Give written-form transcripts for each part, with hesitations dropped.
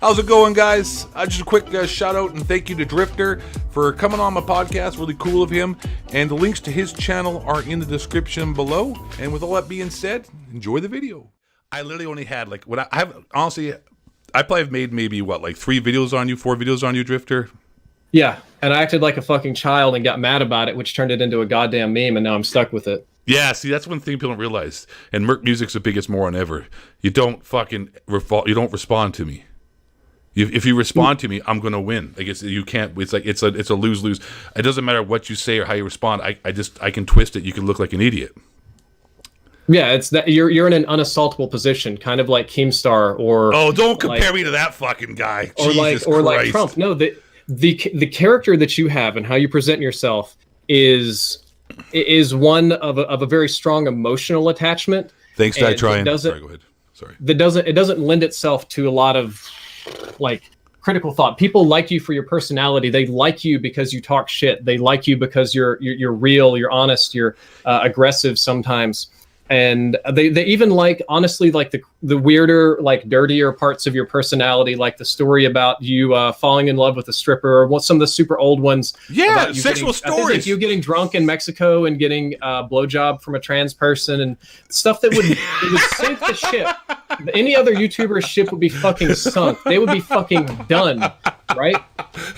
How's it going, guys? Just a quick shout out and thank you to Drift0r for coming on my podcast. Really cool of him. And the links to his channel are in the description below. And with all that being said, enjoy the video. I literally only had like what I have. Honestly, I probably have made maybe what, like 4 videos on you, Drift0r. Yeah, and I acted like a fucking child and got mad about it, which turned it into a goddamn meme, and now I'm stuck with it. Yeah, see, that's one thing people don't realize. And Merc Music's the biggest moron ever. You don't fucking respond to me. If you respond to me, I'm gonna win. Like you can't. It's like it's a lose-lose. It doesn't matter what you say or how you respond. I can twist it. You can look like an idiot. Yeah, it's that you're in an unassaultable position, kind of like Keemstar or. Oh, don't compare me to that fucking guy. Or Jesus like Trump. No, the character that you have and how you present yourself is one of a very strong emotional attachment. Thanks, I trying. Sorry, go ahead. Sorry. It doesn't lend itself to a lot of like critical thought. People like you for your personality. They like you because you talk shit. They like you because you're real, you're honest, you're aggressive sometimes. And they even like, honestly, like the weirder, like dirtier parts of your personality, like the story about you falling in love with a stripper, or some of the super old ones. Yeah, sexual stories. Like you getting drunk in Mexico and getting a blowjob from a trans person and stuff that would sink the ship. Any other YouTuber's ship would be fucking sunk. They would be fucking done, right?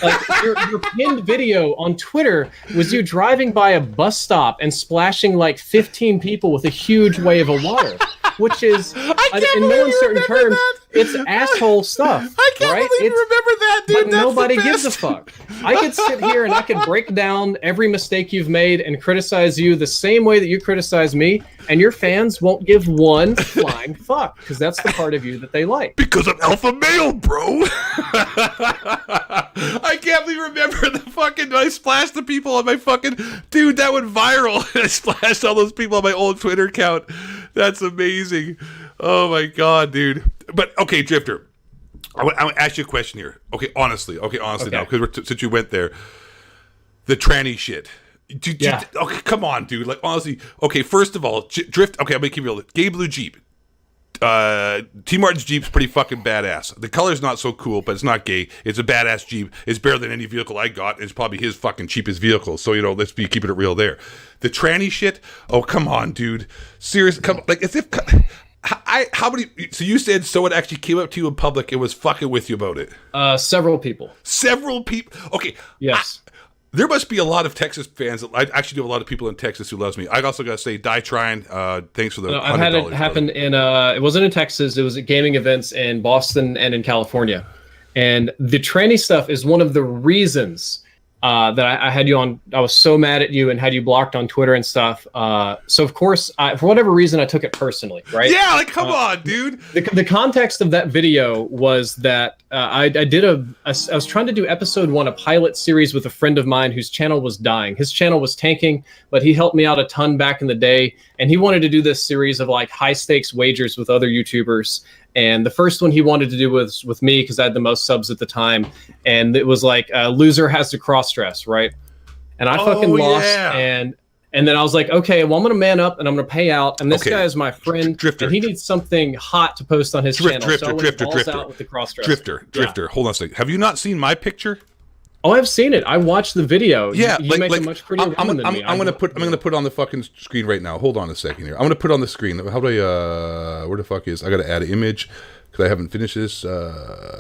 Like your pinned video on Twitter was you driving by a bus stop and splashing like 15 people with a huge wave of water, which is, in no uncertain terms, it's asshole stuff. I can't believe you remember that, dude. But nobody gives a fuck. I could sit here and I could break down every mistake you've made and criticize you the same way that you criticize me, and your fans won't give one flying fuck, because that's the part of you that they like. Because I'm alpha male, bro. I can't believe you remember the fucking, I splashed the people on my fucking, dude, that went viral. I splashed all those people on my old Twitter account. That's amazing. Oh my God, dude. But okay, Drift0r, I want to ask you a question here. Okay, honestly now, because since you went there, the tranny shit. Okay, come on, dude. Like, honestly, okay, first of all, Drift, okay, I'm going to keep it real. Gay Blue Jeep. T. Martin's Jeep's pretty fucking badass. The color's not so cool, but it's not gay. It's a badass Jeep. It's better than any vehicle I got. It's probably his fucking cheapest vehicle. So, let's be keeping it real there. The tranny shit, oh, come on, dude. Seriously, come on. Like, as if... how many? So you said someone actually came up to you in public and was fucking with you about it? Several people. Several people. Okay. Yes. There must be a lot of Texas fans. I actually know a lot of people in Texas who loves me. I also got to say, Die Trying. Thanks for the. I've had it happen in. It wasn't in Texas. It was at gaming events in Boston and in California, and the tranny stuff is one of the reasons that I had you on. I was so mad at you and had you blocked on Twitter and stuff. So of course, for whatever reason, I took it personally, right? Yeah, like come on, dude. The context of that video was that I was trying to do episode 1, a pilot series with a friend of mine whose channel was dying. His channel was tanking, but he helped me out a ton back in the day, and he wanted to do this series of like high stakes wagers with other YouTubers. And the first one he wanted to do was with me because I had the most subs at the time. And it was like, loser has to cross-dress, right? And I fucking lost. Yeah. And then I was like, okay, well, I'm going to man up and I'm going to pay out. And this guy is my friend. Drift0r. And he needs something hot to post on his channel. Drift0r. Out with the cross-dress. Drift0r. Hold on a second. Have you not seen my picture? Oh, I've seen it. I watched the video. Yeah, you make a much prettier woman than me. I'm gonna put on the fucking screen right now. Hold on a second here. I'm gonna put on the screen. How do I? Where the fuck is? I gotta add an image because I haven't finished this.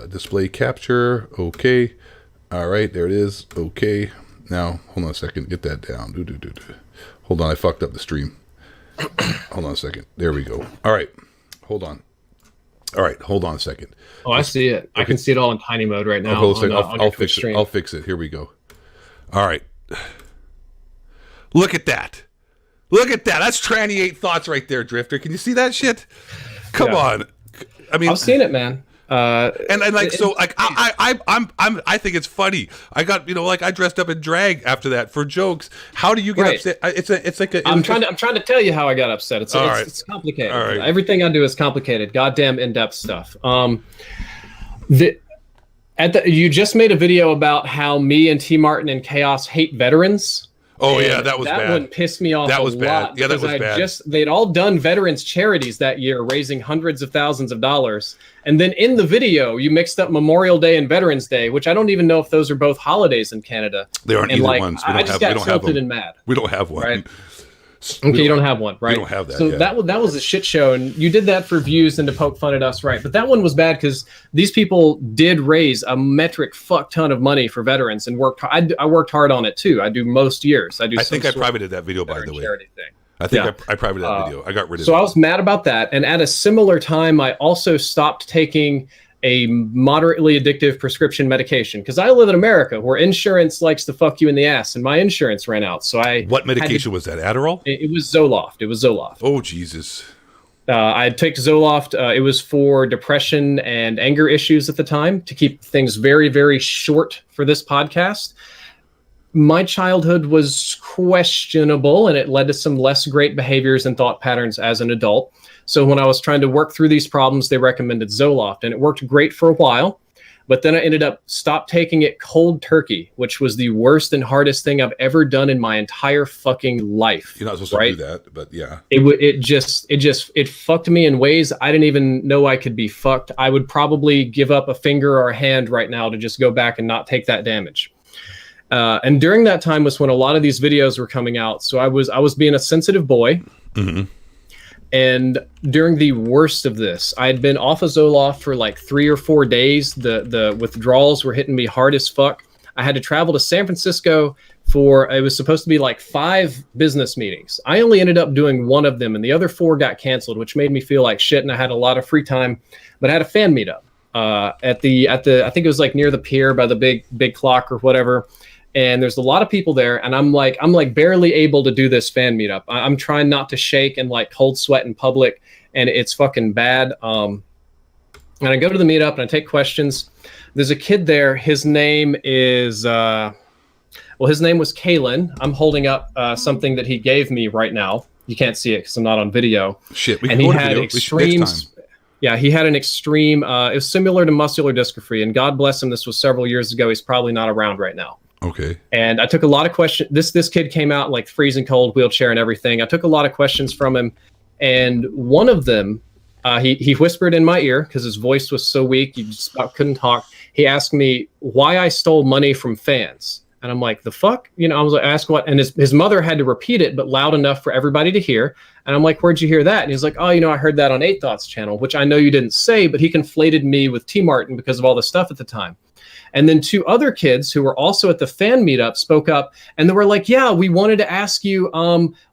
Display capture. Okay. All right, there it is. Okay. Now hold on a second. Get that down. Hold on. I fucked up the stream. Hold on a second. There we go. All right. Hold on. All right, hold on a second. Oh, I see it. Okay. I can see it all in tiny mode right now. I'll fix it. I'll fix it. Here we go. All right. Look at that. Look at that. That's tranny 8 thoughts right there, Drift0r. Can you see that shit? Come on. I mean, I've seen it, man. I think it's funny. I got I dressed up in drag after that for jokes. How do you get upset? I'm trying to tell you how I got upset. It's complicated. All right. Everything I do is complicated. Goddamn in-depth stuff. You just made a video about how me and T Martin and Chaos hate veterans. Oh And yeah, that was that bad. one pissed me off That was a bad. lot. Yeah, that because was bad. they'd all done veterans charities that year, raising hundreds of thousands of dollars. And then in the video, you mixed up Memorial Day and Veterans Day, which I don't even know if those are both holidays in Canada. They aren't And either like, ones. I just got tilted them. and mad. We don't have one. Right. We Okay, you don't have one, right? We don't have that. So yeah. that was a shit show, and you did that for views and to poke fun at us, right? But that one was bad because these people did raise a metric fuck ton of money for veterans and worked. I worked hard on it too. I do most years. I think I privated that video, by the way. Charity thing. I think I privated that video. I got rid of it. So I was mad about that, and at a similar time, I also stopped taking a moderately addictive prescription medication because I live in America where insurance likes to fuck you in the ass, and my insurance ran out. So What medication was that? Adderall? It was Zoloft. It was Zoloft. Oh Jesus. I'd take Zoloft. It was for depression and anger issues at the time, to keep things very, very short for this podcast. My childhood was questionable, and it led to some less great behaviors and thought patterns as an adult. So when I was trying to work through these problems, they recommended Zoloft, and it worked great for a while. But then I ended up stopped taking it cold turkey, which was the worst and hardest thing I've ever done in my entire fucking life. You're not supposed to do that, but yeah. It fucked me in ways I didn't even know I could be fucked. I would probably give up a finger or a hand right now to just go back and not take that damage. And during that time was when a lot of these videos were coming out. So I was being a sensitive boy. Mm-hmm. And during the worst of this, I had been off of Zoloft for like 3 or 4 days. The withdrawals were hitting me hard as fuck. I had to travel to San Francisco it was supposed to be like 5 business meetings. I only ended up doing 1 of them, and the other 4 got canceled, which made me feel like shit. And I had a lot of free time, but I had a fan meetup at the I think it was like near the pier by the big clock or whatever. And there's a lot of people there, and I'm like barely able to do this fan meetup. I'm trying not to shake and like cold sweat in public, and it's fucking bad. And I go to the meetup and I take questions. There's a kid there. His name is his name was Kalen. I'm holding up something that he gave me right now. You can't see it because I'm not on video. Shit, we and can he go to had video. extreme. Yeah, he had an extreme. It was similar to muscular dystrophy, and God bless him. This was several years ago. He's probably not around right now. Okay. And I took a lot of questions. This kid came out in like freezing cold, wheelchair and everything. I took a lot of questions from him, and one of them, he whispered in my ear because his voice was so weak, he just about couldn't talk. He asked me why I stole money from fans, and I'm like, the fuck, I was like, ask what? And his mother had to repeat it, but loud enough for everybody to hear. And I'm like, where'd you hear that? And he's like, oh, I heard that on 8 Thoughts channel, which I know you didn't say, but he conflated me with T Martin because of all the stuff at the time. And then 2 other kids who were also at the fan meetup spoke up, and they were like, yeah, we wanted to ask you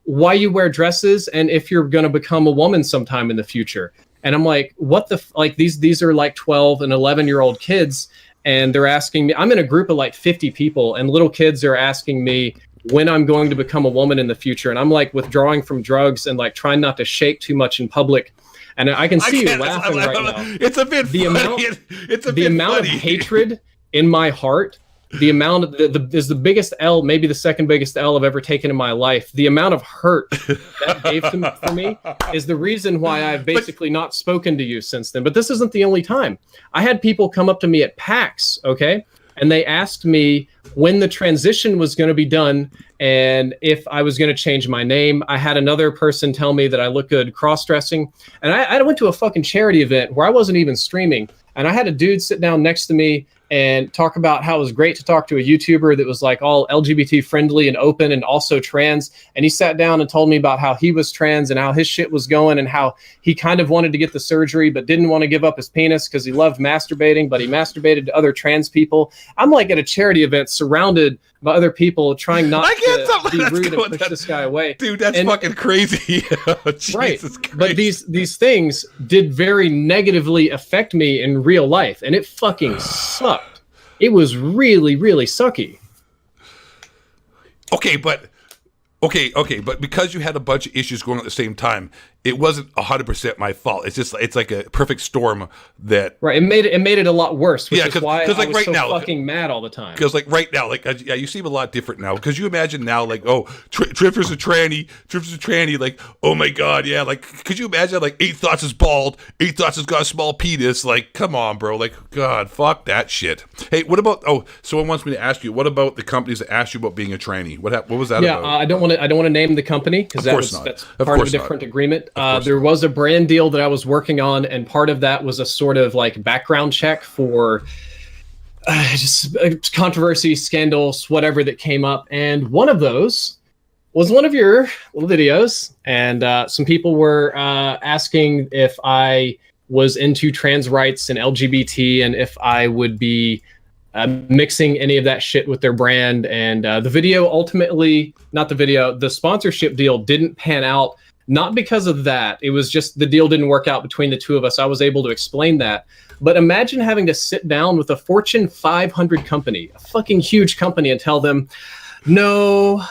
why you wear dresses and if you're going to become a woman sometime in the future. And I'm like, what these are like 12 and 11-year-old kids, and they're asking me, I'm in a group of like 50 people, and little kids are asking me when I'm going to become a woman in the future. And I'm like withdrawing from drugs and like trying not to shake too much in public. And I can see you laughing right now. It's a bit funny. It's a bit amount of hatred in my heart, the amount is the biggest L, maybe the second biggest L I've ever taken in my life. The amount of hurt that gave for me is the reason why I've basically not spoken to you since then. But this isn't the only time. I had people come up to me at PAX, okay? And they asked me when the transition was going to be done and if I was going to change my name. I had another person tell me that I look good cross-dressing. And I went to a fucking charity event where I wasn't even streaming. And I had a dude sit down next to me and talk about how it was great to talk to a YouTuber that was like all LGBT friendly and open and also trans. And he sat down and told me about how he was trans and how his shit was going and how he kind of wanted to get the surgery but didn't want to give up his penis because he loved masturbating, but he masturbated to other trans people. I'm like at a charity event surrounded by other people trying not to be rude and push this guy away. Dude, that's fucking crazy. Jesus right. Christ. But these things did very negatively affect me in real life, and it fucking sucked. It was really, really sucky. Okay, but because you had a bunch of issues going on at the same time, it wasn't 100% my fault. It's just it's like a perfect storm that Right. It made it a lot worse, which Yeah, is why I like was right so now, fucking mad all the time. because like right now, like yeah, you seem a lot different now. Because you imagine now, like, oh, Drifter's a tranny, like, oh my god, yeah, like, could you imagine, like, Eight Thoughts is bald, Eight Thoughts has got a small penis, like, come on, bro, like, god, fuck that shit. Hey, what about? Oh, someone wants me to ask you, what about the companies that asked you about being a tranny? What was that Yeah, about? I don't want to name the company because that's part of a different agreement. There was a brand deal that I was working on, and part of that was a sort of like background check for just controversy, scandals, whatever that came up. And one of those was one of your little videos, and some people were asking if I was into trans rights and LGBT, and if I would be mixing any of that shit with their brand. And the video ultimately, not the video, the sponsorship deal didn't pan out. Not because of that. It was just the deal didn't work out between the two of us. I was able to explain that. But imagine having to sit down with a Fortune 500 company, a fucking huge company, and tell them, no,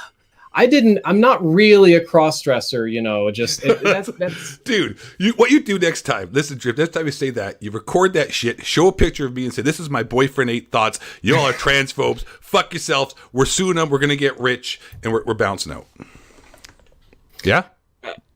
I'm not really a cross-dresser, that's Dude, what you do next time, listen, Drift, next time you say that, you record that shit, show a picture of me and say, this is my boyfriend, Eight Thoughts, y'all are transphobes, fuck yourselves, we're suing them, we're gonna get rich, and we're bouncing out. Yeah?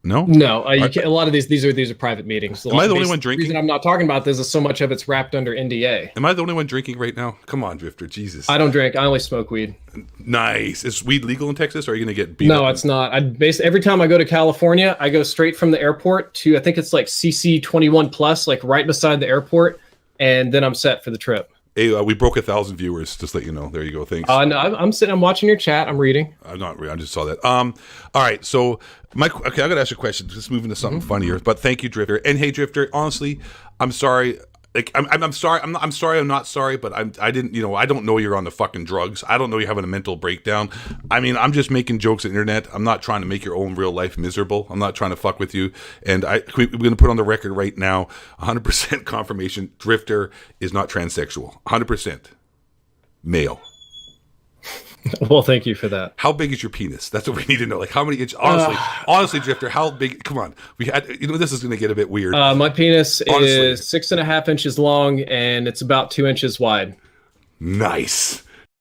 No, you can't, a lot of these are private meetings. Am I the only one drinking? The reason I'm not talking about this is so much of it's wrapped under NDA. Am I the only one drinking right now? Come on, Drifter, Jesus. I don't drink. I only smoke weed. Nice. Is weed legal in Texas, or are you gonna get beat? No, up? It's not. Every time I go to California, I go straight from the airport to, I think it's like CC 21 plus, like right beside the airport, and then I'm set for the trip. Hey, we broke 1,000 viewers. Just let you know. There you go. Thanks. No, I'm watching your chat. I'm reading. I'm not. I just saw that. All right. So, okay, I gotta ask you a question. Just moving to something funnier. But thank you, Drifter. And hey, Drifter. Honestly, I'm sorry. Like, I'm sorry. I'm sorry. I'm not sorry. But I didn't. I don't know you're on the fucking drugs. I don't know you're having a mental breakdown. I mean, I'm just making jokes on the internet. I'm not trying to make your own real life miserable. I'm not trying to fuck with you. And we're gonna put on the record right now, 100% confirmation. Drifter is not transsexual. 100% male. Well, thank you for that. How big is your penis? That's what we need to know. Like, how many inches? Honestly, Drifter, how big? Come on. This is going to get a bit weird. My penis is 6.5 inches long, and it's about 2 inches wide. Nice.